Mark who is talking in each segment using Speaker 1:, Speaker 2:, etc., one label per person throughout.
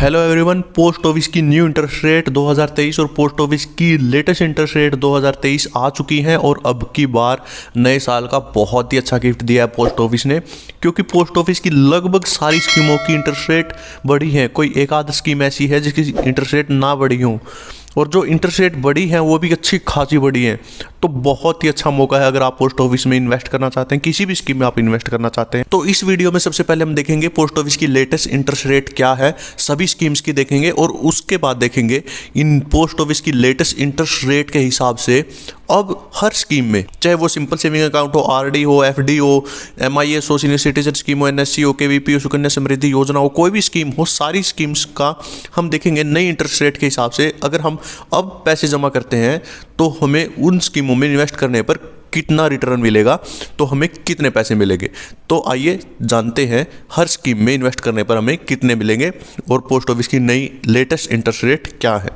Speaker 1: Hello everyone. Post office की new interest rate 2023 और post office की लेटेस्ट इंटरेस्ट रेट 2023 आ चुकी हैं और अब की बार नए साल का बहुत ही अच्छा गिफ्ट दिया है पोस्ट ऑफिस ने, क्योंकि पोस्ट ऑफिस की लगभग सारी स्कीमों की इंटरेस्ट रेट बढ़ी है। कोई एक आध स्कीम ऐसी है जिसकी इंटरेस्ट रेट ना बढ़ी हो, और जो इंटरेस्ट रेट बढ़ी है वो भी अच्छी खासी बढ़ी है। तो बहुत ही अच्छा मौका है अगर आप पोस्ट ऑफिस में इन्वेस्ट करना चाहते हैं, किसी भी स्कीम में आप इन्वेस्ट करना चाहते हैं। तो इस वीडियो में सबसे पहले हम देखेंगे पोस्ट ऑफिस की लेटेस्ट इंटरेस्ट रेट क्या है, सभी स्कीम्स की देखेंगे, और उसके बाद देखेंगे इन पोस्ट ऑफिस की लेटेस्ट इंटरेस्ट रेट के हिसाब से अब हर स्कीम में, चाहे वो सिंपल सेविंग अकाउंट हो, आरडी हो, एफडी हो, एमआईएस हो, सीनियर सिटीजन स्कीम हो, एनएससी हो, केवीपी हो, सुकन्या समृद्धि योजना हो, कोई भी स्कीम हो, सारी स्कीम्स का हम देखेंगे नई इंटरेस्ट रेट के हिसाब से। अगर हम अब पैसे जमा करते हैं तो हमें उन स्कीमों में इन्वेस्ट करने पर कितना रिटर्न मिलेगा, तो हमें कितने पैसे मिलेंगे। तो आइए जानते हैं हर स्कीम में इन्वेस्ट करने पर हमें कितने मिलेंगे और पोस्ट ऑफिस की नई लेटेस्ट इंटरेस्ट रेट क्या है।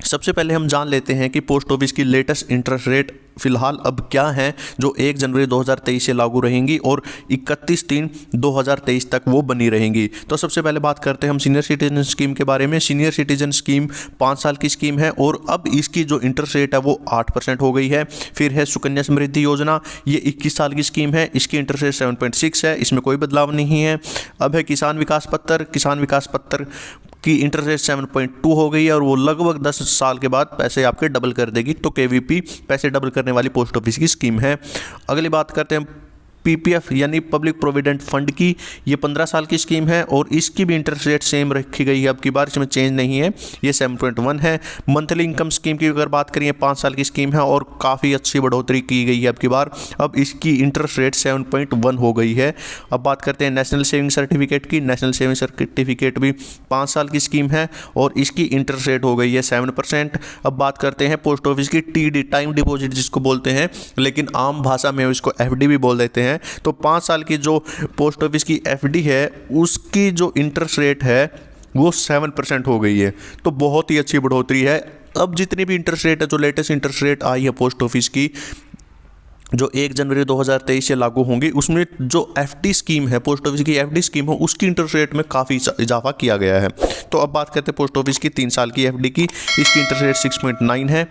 Speaker 1: सबसे पहले हम जान लेते हैं कि पोस्ट ऑफिस की लेटेस्ट इंटरेस्ट रेट फिलहाल अब क्या है, जो 1 जनवरी 2023 से लागू रहेंगी और 31/3/2023 तक वो बनी रहेंगी। तो सबसे पहले बात करते हैं हम सीनियर सिटीजन स्कीम के बारे में। सीनियर सिटीजन स्कीम 5 साल की स्कीम है और अब इसकी जो इंटरेस्ट रेट है वो 8% हो गई है। फिर है सुकन्या समृद्धि योजना, ये 21 साल की स्कीम है, इसकी इंटरेस्ट रेट 7.6 है, इसमें कोई बदलाव नहीं है। अब है किसान विकास पत्र। किसान विकास पत्र की इंटरेस्ट रेट 7.2 हो गई है और वो लगभग 10 साल के बाद पैसे आपके डबल कर देगी। तो केवीपी पैसे डबल करने वाली पोस्ट ऑफिस की स्कीम है। अगली बात करते हैं पीपीएफ यानी पब्लिक प्रोविडेंट फंड की। ये 15 साल की स्कीम है और इसकी भी इंटरेस्ट रेट सेम रखी गई है, अब की बार इसमें चेंज नहीं है, ये 7.1 है। मंथली इनकम स्कीम की अगर बात करें, 5 साल की स्कीम है और काफ़ी अच्छी बढ़ोतरी की गई है अब की बार, अब इसकी इंटरेस्ट रेट 7.1 हो गई है। अब बात करते हैं नेशनल सेविंग सर्टिफिकेट की। नेशनल सेविंग सर्टिफिकेट भी 5 साल की स्कीम है और इसकी इंटरेस्ट रेट हो गई है 7%। अब बात करते हैं पोस्ट ऑफिस की टीडी, टाइम डिपॉजिट जिसको बोलते हैं, लेकिन आम भाषा में इसको एफडी भी बोल देते हैं। तो 5 साल की जो पोस्ट ऑफिस की एफडी है उसकी जो इंटरेस्ट रेट है वो 7% हो गई है। तो बहुत ही अच्छी बढ़ोतरी है। अब जितनी भी इंटरेस्ट रेट है, जो लेटेस्ट इंटरेस्ट रेट आई है पोस्ट ऑफिस की, जो 1 जनवरी 2023 से लागू होंगी, उसमें जो एफडी स्कीम है, पोस्ट ऑफिस की एफडी स्कीम हो, उसकी इंटरेस्ट रेट में काफ़ी इजाफा किया गया है। तो अब बात करते हैं पोस्ट ऑफिस की 3 साल की एफडी की। इसकी इंटरेस्ट रेट 6.9 है।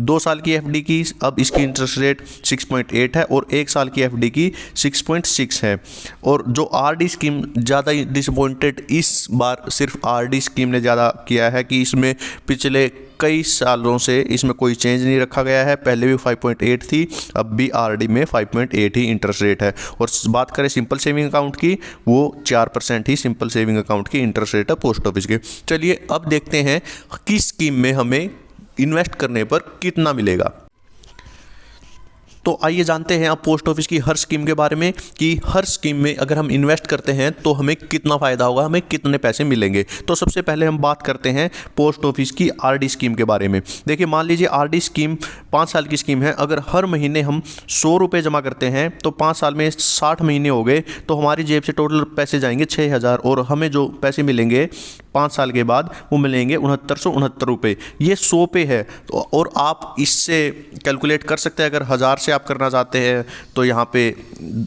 Speaker 1: 2 साल की एफडी की अब इसकी इंटरेस्ट रेट 6.8 है और 1 साल की एफडी की 6.6 है। और जो आरडी स्कीम ज़्यादा डिसअपॉइंटेड इस बार सिर्फ आरडी स्कीम ने ज़्यादा किया है कि इसमें पिछले कई सालों से इसमें कोई चेंज नहीं रखा गया है। पहले भी 5.8 थी, अब भी आरडी में 5.8 ही इंटरेस्ट रेट है। और बात करें सिंपल सेविंग अकाउंट की, वो 4% ही सिंपल सेविंग अकाउंट की इंटरेस्ट रेट है पोस्ट ऑफिस के। चलिए अब देखते हैं किस स्कीम में हमें इन्वेस्ट करने पर कितना मिलेगा। तो आइए जानते हैं आप पोस्ट ऑफिस की हर स्कीम के बारे में कि हर स्कीम में अगर हम इन्वेस्ट करते हैं तो हमें कितना फ़ायदा होगा, हमें कितने पैसे मिलेंगे। तो सबसे पहले हम बात करते हैं पोस्ट ऑफिस की आरडी स्कीम के बारे में। देखिए, मान लीजिए आरडी स्कीम 5 साल की स्कीम है। अगर हर महीने हम 100 रुपये जमा करते हैं तो 5 साल में 60 महीने हो गए, तो हमारी जेब से टोटल पैसे जाएंगे 6000 और हमें जो पैसे मिलेंगे 5 साल के बाद वो मिलेंगे 6969 रुपये। ये 100 पे है। तो और आप इससे कैलकुलेट कर सकते हैं, अगर 1000 से आप करना चाहते हैं तो यहाँ पे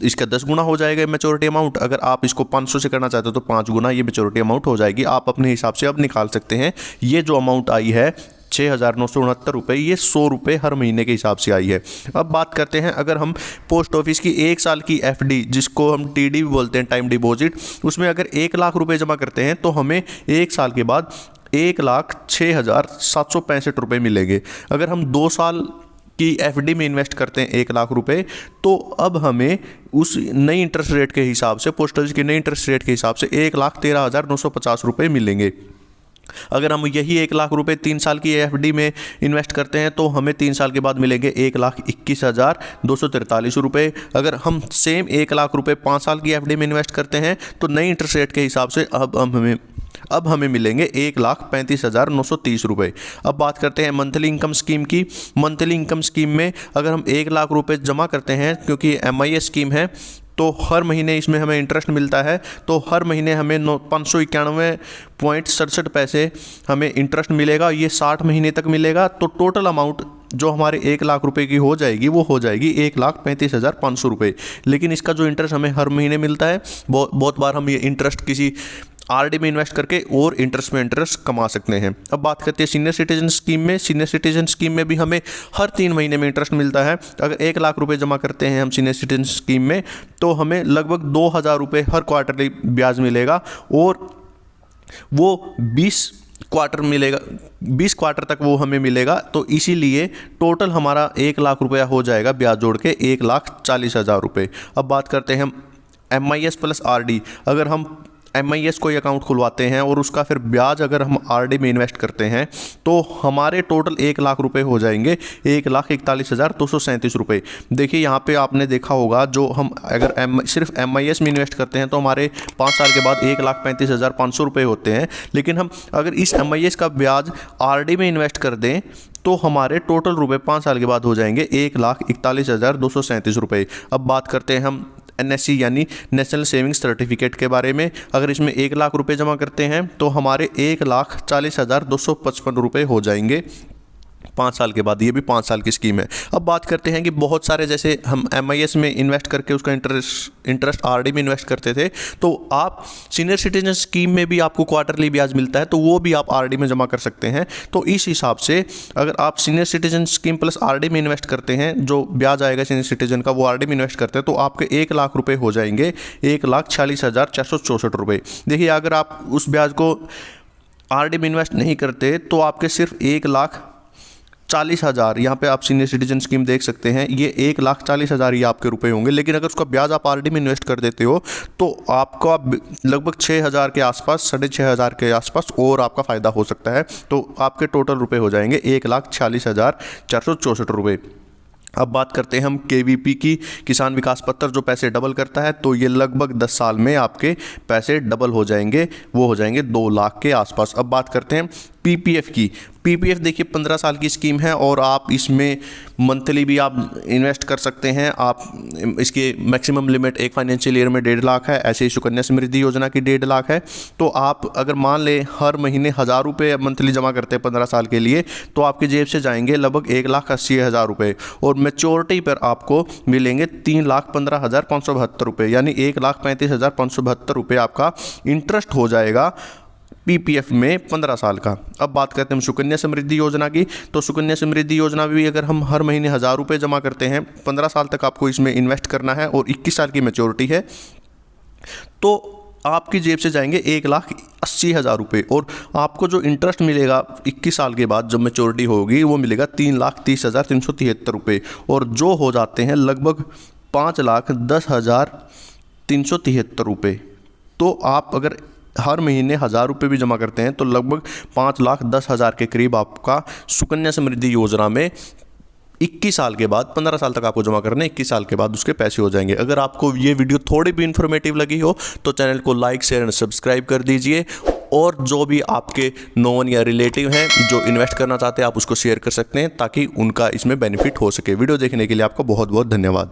Speaker 1: इसका 10 गुना हो जाएगा मैच्योरिटी अमाउंट। अगर आप इसको 500 से करना चाहते हो तो 5 गुना ये मैच्योरिटी अमाउंट हो जाएगी। आप अपने हिसाब से अब निकाल सकते हैं। ये जो अमाउंट आई है 6969 रुपये, ये 100 रुपये हर महीने के हिसाब से आई है। अब बात करते हैं अगर हम पोस्ट ऑफिस की 1 साल की एफडी, जिसको हम टीडी भी बोलते हैं, टाइम डिपॉजिट, उसमें अगर 1 लाख रुपये जमा करते हैं तो हमें 1 साल के बाद 1,06,765 रुपये मिलेंगे। अगर हम 2 साल की एफडी में इन्वेस्ट करते हैं 1 लाख रुपए, तो अब हमें उस नई इंटरेस्ट रेट के हिसाब से, पोस्ट ऑफिस की नई इंटरेस्ट रेट के हिसाब से 1,13,950 रुपये मिलेंगे। अगर हम यही 1 लाख रुपए 3 साल की एफडी में इन्वेस्ट करते हैं तो हमें 3 साल के बाद मिलेंगे 1,21,243 रुपये। अगर हम सेम 1 लाख रुपए 5 साल की एफडी में इन्वेस्ट करते हैं तो नई इंटरेस्ट रेट के हिसाब से अब हमें मिलेंगे 1,35,930 रुपये। अब बात करते हैं मंथली इनकम स्कीम की। मंथली इनकम स्कीम में अगर हम 1 लाख रुपये जमा करते हैं, क्योंकि एमआईएस स्कीम है, तो हर महीने इसमें हमें इंटरेस्ट मिलता है। तो हर महीने हमें 591.67 पैसे हमें इंटरेस्ट मिलेगा। ये 60 महीने तक मिलेगा। तो टोटल अमाउंट जो हमारे 1 लाख रुपए की हो जाएगी वो हो जाएगी 1,35,500 रुपये। लेकिन इसका जो इंटरेस्ट हमें हर महीने मिलता है, बहुत बार हम ये इंटरेस्ट किसी आरडी में इन्वेस्ट करके और इंटरेस्ट में इंटरेस्ट कमा सकते हैं। अब बात करते हैं सीनियर सिटीजन स्कीम में। सीनियर सिटीजन स्कीम में भी हमें हर 3 महीने में इंटरेस्ट मिलता है। अगर 1 लाख रुपए जमा करते हैं हम सीनियर सिटीजन स्कीम में तो हमें लगभग 2,000 रुपये हर क्वार्टरली ब्याज मिलेगा और वो 20 क्वार्टर मिलेगा, 20 क्वार्टर तक वो हमें मिलेगा। तो इसीलिए टोटल हमारा 1 लाख रुपया हो जाएगा ब्याज जोड़ के 1,40,000 रुपये। अब बात करते हैं हम MIS प्लस RD। अगर हम MIS कोई अकाउंट खुलवाते हैं और उसका फिर ब्याज अगर हम RD में इन्वेस्ट करते हैं तो हमारे टोटल 1 लाख रुपए हो जाएंगे 1,41,237 रुपये। देखिए यहाँ पे आपने देखा होगा, जो हम अगर सिर्फ MIS में इन्वेस्ट करते हैं तो हमारे 5 साल के बाद 1,35,500 रुपये होते हैं। लेकिन हम अगर इस MIS का ब्याज RD में इन्वेस्ट कर दें तो हमारे टोटल रुपए 5 साल के बाद हो जाएंगे 1,41,237 रुपये। अब बात करते हैं हम NSC यानी नेशनल सेविंग्स सर्टिफिकेट के बारे में। अगर इसमें 1 लाख रुपए जमा करते हैं तो हमारे 1,40,255 रुपये हो जाएंगे 5 साल के बाद। ये भी 5 साल की स्कीम है। अब बात करते हैं कि बहुत सारे, जैसे हम MIS में इन्वेस्ट करके उसका इंटरेस्ट RD में इन्वेस्ट करते थे, तो आप सीनियर सिटीजन स्कीम में भी आपको क्वार्टरली ब्याज मिलता है, तो वो भी आप RD में जमा कर सकते हैं। तो इस हिसाब से अगर आप senior citizen scheme plus RD में इन्वेस्ट करते हैं, जो ब्याज आएगा सीनियर सिटीजन का वो RD में इन्वेस्ट करते हैं, तो आपके 1 लाख रुपये हो जाएंगे 1,46,464 रुपये। देखिए अगर आप उस ब्याज को RD में इन्वेस्ट नहीं करते तो आपके सिर्फ 1,40,000, यहाँ पे आप सीनियर सिटीजन स्कीम देख सकते हैं, ये 1,40,000 ही आपके रुपए होंगे। लेकिन अगर उसका ब्याज आप RD में इन्वेस्ट कर देते हो तो आपका लगभग 6,000 के आसपास, 6,500 के आसपास और आपका फ़ायदा हो सकता है। तो आपके टोटल रुपए हो जाएंगे 1,46,464 रुपये। अब बात करते हैं हम KVP की, किसान विकास पत्र, जो पैसे डबल करता है। तो ये लगभग 10 साल में आपके पैसे डबल हो जाएंगे, वो हो जाएंगे 2 लाख के आसपास। अब बात करते हैं PPF की। PPF देखिए 15 साल की स्कीम है और आप इसमें मंथली भी आप इन्वेस्ट कर सकते हैं। आप इसकी मैक्सिमम लिमिट एक फाइनेंशियल ईयर में 1.5 लाख है। ऐसे ही सुकन्या समृद्धि योजना की 1.5 लाख है। तो आप अगर मान लें हर महीने 1,000 रुपये मंथली जमा करते हैं 15 साल के लिए, तो आपकी जेब से जाएंगे लगभग 1,80,000 रुपये और मैच्योरिटी पर आपको मिलेंगे 3,15,572 रुपये, यानी 1,35,572 रुपये आपका इंटरेस्ट हो जाएगा PPF में 15 साल का। अब बात करते हैं हम सुकन्या समृद्धि योजना की। तो सुकन्या समृद्धि योजना भी अगर हम हर महीने 1,000 रुपये जमा करते हैं, 15 साल तक आपको इसमें इन्वेस्ट करना है और 21 साल की मैच्योरिटी है, तो आपकी जेब से जाएंगे 1,80,000 रुपये और आपको जो इंटरेस्ट मिलेगा 21 साल के बाद जब मैच्योरिटी होगी वो मिलेगा 3,30,373 रुपये और जो हो जाते हैं लगभग 5,10,373 रुपये। तो आप अगर हर महीने 1,000 रुपये भी जमा करते हैं तो लगभग 5,10,000 के करीब आपका सुकन्या समृद्धि योजना में 21 साल के बाद, 15 साल तक आपको जमा करने, 21 साल के बाद उसके पैसे हो जाएंगे। अगर आपको ये वीडियो थोड़ी भी इन्फॉर्मेटिव लगी हो तो चैनल को लाइक, शेयर एंड सब्सक्राइब कर दीजिए और जो भी आपके नोन या रिलेटिव हैं जो इन्वेस्ट करना चाहते हैं आप उसको शेयर कर सकते हैं ताकि उनका इसमें बेनिफिट हो सके। वीडियो देखने के लिए आपका बहुत बहुत धन्यवाद।